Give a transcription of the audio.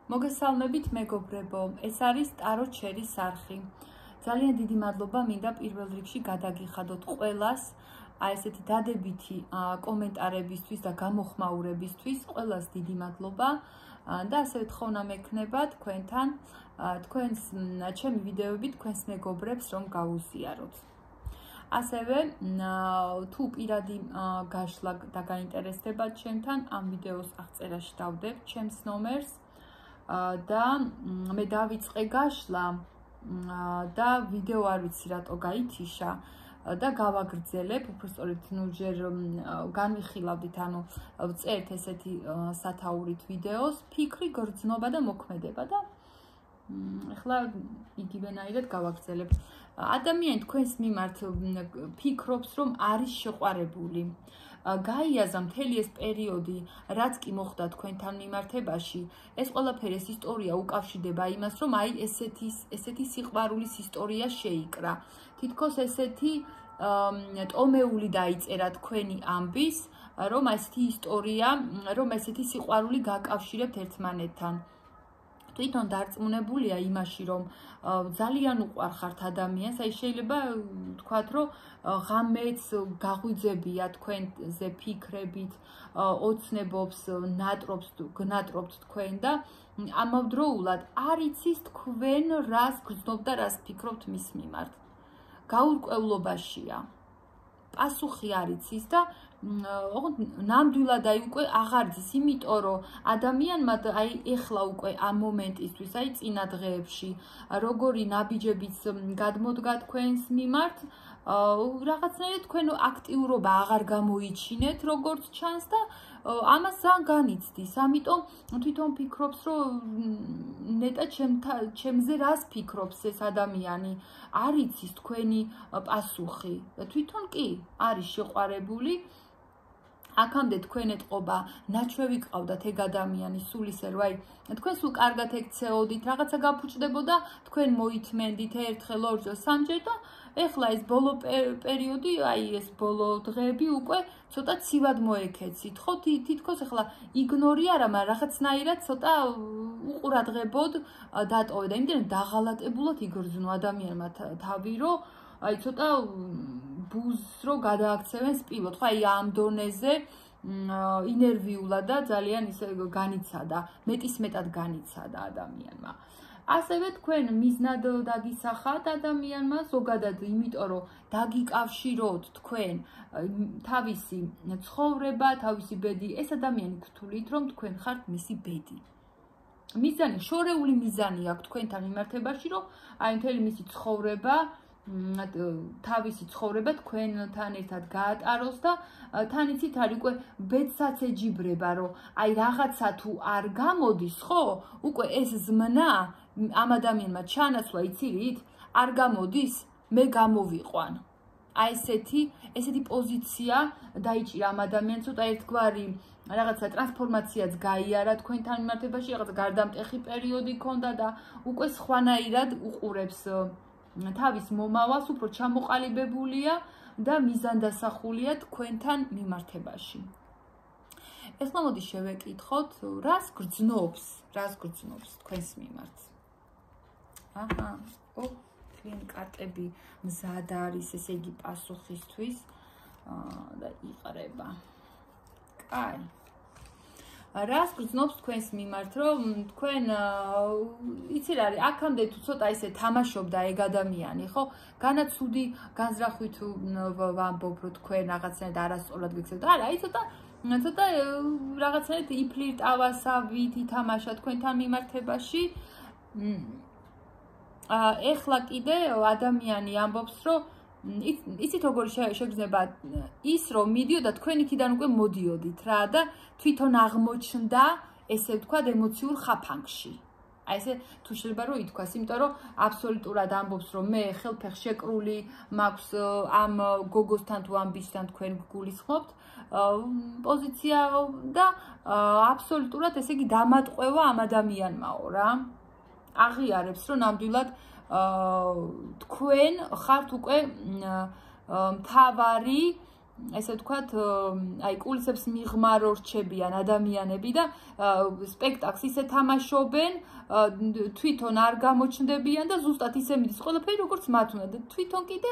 მოგესალმებით მეგობრებო, ეს არის ტარო ჩერის არხი. ძალიან დიდი მადლობა მინდა პირველ რიგში გადაგიხადოთ ყველას, ესეთი დადებითი კომენტარებისთვის და გამოხმაურებისთვის, ყველას დიდი მადლობა და ასევე თხოვნა მექნება თქვენთან, თქვენს ჩემი ვიდეოები თქვენს მეგობრებს რომ გაუზიაროთ. ასევე თუ პირადი გაშლა და გაინტერესდებათ ჩემთან, ამ ვიდეოს აღწერაში დავდებთ ჩემს ნომერს და მე დავიწყე გაშლა და ვიდეო არ ვიცი რატო გაითიშა და გავაგრძელებ, უბრალოდ ჯერ განვიხილავდით, ანუ ვწერთ ესეთი სათაურით ვიდეოს, ფიქრი, გრძნობა და მოქმედება და ახლა იგივენაირად გავაგრძელებ. ადამიანი თქვენს მიმართ ფიქრობს, რომ არის შეყვარებული. გაიაზა მთელი ეს პერიოდი, რაც კი მოხდა თქვენთან მიმართებაში, ეს ყველაფერი ეს ისტორია უკავშირდება იმას, რომ აი ესეთი სიყვარულის ისტორია შეიკრა. თითქოს ესეთი ტომეული დაიწერა თქვენი ამბის, რომ ესეთი ისტორია, რომ ესეთი სიყვარული გაკავშირებთ ერთმანეთთან. თვითონ დარწმუნებულია იმაში, რომ ძალიან უყვარხართ ადამიანს, აი შეიძლება თქვათ, რომ ღამეც გაღვიძებია თქვენზე ფიქრებით, ოცნებობს, გნატრობთ თქვენ და ამავდროულად არ იცის თქვენ რას გრძნობთ და რას ფიქრობთ მის მიმართ. გაურკვევლობაშია. პასუხი არ იცის და ნამდვილად აი უკვე აღარ იცის, იმიტომ რომ ადამიანმა აი ეხლა უკვე ამ მომენტისთვის, აი წინა დღეებში, როგორი ნაბიჯებიც გადმოდგა თქვენს მიმართ, რაღაცნაირად თქვენ აქტიურობა აღარ გამოიჩინეთ, როგორც ჩანს და ამას ძალიან განიცდის. ამიტომ თვითონ ფიქრობს, რომ ნეტა ჩემზე რას ფიქრობს ეს ადამიანი, არ იცის თქვენი პასუხი. თვითონ კი არის შეყვარებული. აქამდე თქვენ ეტყობა, ნაჩვევი ყავდათ ეგ ადამიანი სულისე, რომ აი თქვენ სულ კარგად ექცეოდით, რაღაცა გაფუჭდებოდა, თქვენ მოითმენდით ერთხელ, ორჯერ, სამჯერ და ეხლა ეს ბოლო პერიოდი, აი ეს ბოლო დღეები უკვე ცოტა ცივად მოექეცით, ხო? თითქოს ეხლა იგნორი არა, მაგრამ რაღაცნაირად ცოტა უყურადღებოდ დატოვეთ. იმდენ დაღალატებულად იგრძნო ადამიანმა თავი, რომ აი ცოტა ბუზს რო გადააქცევენ სპილოთ, ხო აი ამ დონეზე ინერვიულად და ძალიან ისე განიცადა, მეტისმეტად განიცადა ადამიანმა. ასევე თქვენ მიზნად დაგისახათ ადამიანმა, ზოგადად იმიტომ რომ დაგიკავშიროთ თქვენ თავისი ცხოვრება, თავისი ბედი, ეს ადამიანი გთვლით, რომ თქვენ ხართ მისი ბედი. მიზანი, შორეული მიზანი აქვს თქვენთან მიმართებაში, რომ აი მთელი მისი ცხოვრება თავისი ცხოვრება თქვენთან ერთად გაატაროს და თან იცით არის უკვე ბედსაც ეჯიბრება, რომ აი რაღაცა თუ არ გამოდის, ხო? უკვე ეს ზმნა ამ ადამიანმა ჩანაცვლა, იცით? არ გამოდის, მე გამოვიყვან. აი ესეთი პოზიცია დაიჭირა ამ ადამიანს, ცოტა ერთგვარი რაღაცა ტრანსფორმაციაც გაიარა თქვენთან მიმართებაში, რაღაცა გარდამტეხი პერიოდი ჰქონდა და უკვე სხვანაირად უყურებს თავის მომავალს, უფრო ჩამოყალიბებულია და მიზანდასახულია თქვენთან მიმართებაში. ეხლა მოდი შევეკითხოთ, რას გრძნობს თქვენს მიმართ. აჰა, თქვენ კარტები მზად არის, ესე იგი პასუხისთვის და იყრება. კაი. რას გრძნობს თქვენს მიმართ, რომ თქვენ იცი რა არის, აქამდე თუ ცოტა ისე თამაშობდა ეგ ადამიანი, ხო? განაცუდი განზრახვით ვამბობ, რომ თქვენ რაღაცნაირად არასწორად გიქცევთ. არა, აი ცოტა რაღაცნაირად იფლირტავასავით, ითამაშა თქვენთან მიმართებაში. ეხლა კიდე ადამიანი ამბობს, რომ იცით როგორ შეგრძნება ის რომ მიდიოდა თქვენ იქიდან უკვე მოდიოდით რა და თვითონ აღმოჩნდა ესე ვთქვათ ემოციურ ხაფანგში. აი ესე თუ შეიძლება რომ ითქვას, იმიტომ რომ აბსოლუტურად ამბობს რომ მე ხელფეხ შეკრული მაქვს ამ გოგოსთან თუ ამ ბიჭთან თქვენ გულისხმობთ პოზიცია და აბსოლუტურად ესე იგი დამატყვევა ამ ადამიანმაო რა. აღიარებს რომ ნამდვილად თქვენ ხართ უკვე მთავარი ესე ვთქვათ, აი კულისებს მიღმარო რჩებიან ადამიანები და სპექტაკლს ისე თამაშობენ, თვითონ არ გამოჩნდებიან და ზუსტად ისე მიდის ყველაფერი, როგორც მათ უნდა და თვითონ კიდე